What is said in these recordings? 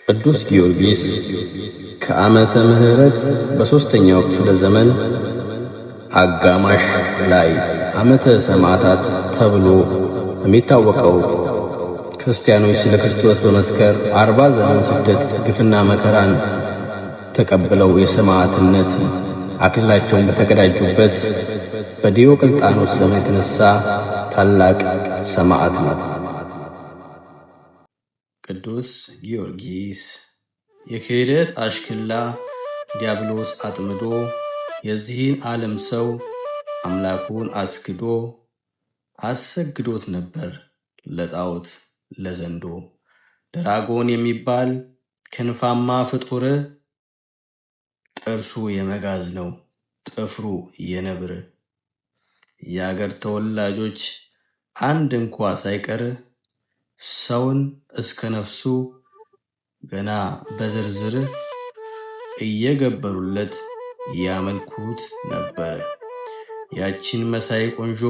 ቅዱስ ጊዮርጊስ ከዓመተ ምሕረት በሦስተኛው ክፍለ ዘመን አጋማሽ ላይ ዓመተ ሰማዕታት ተብሎ የሚታወቀው ክርስቲያኖች ስለ ክርስቶስ በመስከር 40 ዘመን ስደት ግፍና መከራን ተቀብለው የሰማዕትነት አክሊላቸውን በተቀዳጁበት በዲዮቅልጥያኖስ ዘመን የተነሳ ታላቅ ሰማዕት ነው። ቅዱስ ጊዮርጊስ የክህደት አሽክላ ዲያብሎስ አጥምዶ የዚህን ዓለም ሰው አምላኩን አስክዶ አሰግዶት ነበር ለጣዖት ለዘንዶ። ድራጎን የሚባል ክንፋማ ፍጡር ጥርሱ የመጋዝ ነው ጥፍሩ የነብር። የአገር ተወላጆች አንድ እንኳ ሳይቀር ሰውን እስከ ነፍሱ ገና በዝርዝር እየገበሩለት ያመልኩት ነበር። ያችን መሳይ ቆንጆ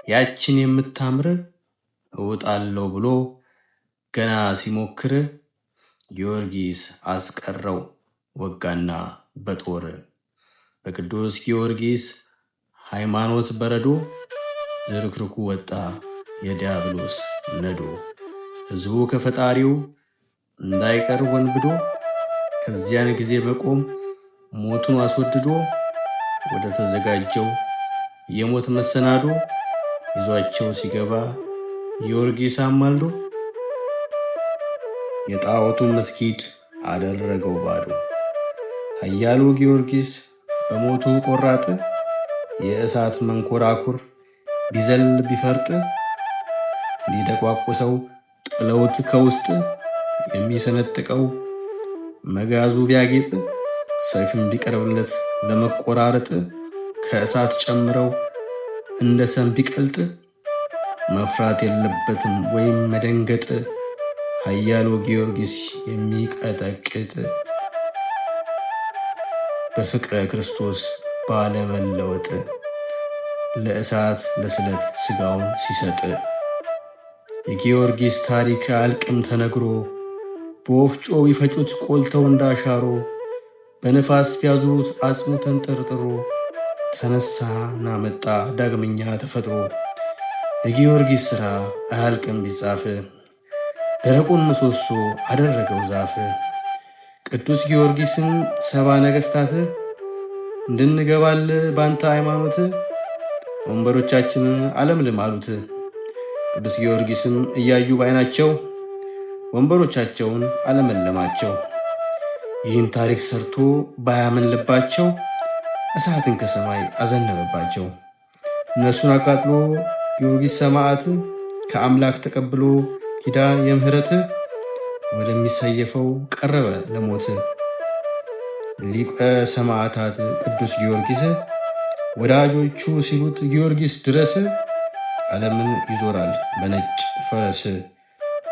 ያችን የምታምር እወጣለሁ ብሎ ገና ሲሞክር ጊዮርጊስ አስቀረው ወጋና በጦር። በቅዱስ ጊዮርጊስ ሃይማኖት በረዶ ዝርክርኩ ወጣ የዲያብሎስ ነዶ። ሕዝቡ ከፈጣሪው እንዳይቀር ወንብዶ ከዚያን ጊዜ በቆም ሞቱን አስወድዶ ወደ ተዘጋጀው የሞት መሰናዶ ይዟቸው ሲገባ ጊዮርጊስ አማልዶ የጣዖቱን መስጊድ አደረገው ባዶ። ኃያሉ ጊዮርጊስ በሞቱ ቆራጥ የእሳት መንኮራኩር ቢዘል ቢፈርጥ ሊደቋቁሰው ጥለውት ከውስጥ የሚሰነጥቀው መጋዙ ቢያጌጥ ሰይፍም ቢቀርብለት ለመቆራረጥ ከእሳት ጨምረው እንደ ሰም ቢቀልጥ መፍራት የለበትም ወይም መደንገጥ ኃያሉ ጊዮርጊስ የሚቀጠቅጥ በፍቅረ ክርስቶስ ባለመለወጥ ለእሳት ለስለት ስጋውን ሲሰጥ። የጊዮርጊስ ታሪክ አልቅም ተነግሮ በወፍጮ ቢፈጩት ቆልተው እንዳሻሮ በንፋስ ቢያዙት አጽሙ ተንጠርጥሮ ተነሳና መጣ ዳግመኛ ተፈጥሮ። የጊዮርጊስ ሥራ አያልቅም ቢጻፍ ደረቁን ምሰሶ አደረገው ዛፍ። ቅዱስ ጊዮርጊስን 70 ነገሥታት እንድንገባል ባንተ ሃይማኖት ወንበሮቻችንን አለምልም አሉት። ቅዱስ ጊዮርጊስም እያዩ ባይናቸው ወንበሮቻቸውን አለመለማቸው። ይህን ታሪክ ሰርቶ ባያምን ልባቸው እሳትን ከሰማይ አዘነበባቸው። እነሱን አቃጥሎ ጊዮርጊስ ሰማዕት ከአምላክ ተቀብሎ ኪዳን የምህረት ወደሚሰየፈው ቀረበ ለሞት። ሊቀ ሰማዕታት ቅዱስ ጊዮርጊስ ወዳጆቹ ሲሉት ጊዮርጊስ ድረስ ዓለምን ይዞራል በነጭ ፈረስ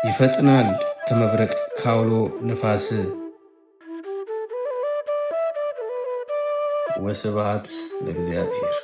ይፈጥናል ከመብረቅ ካውሎ ንፋስ። ወስብሐት ለእግዚአብሔር።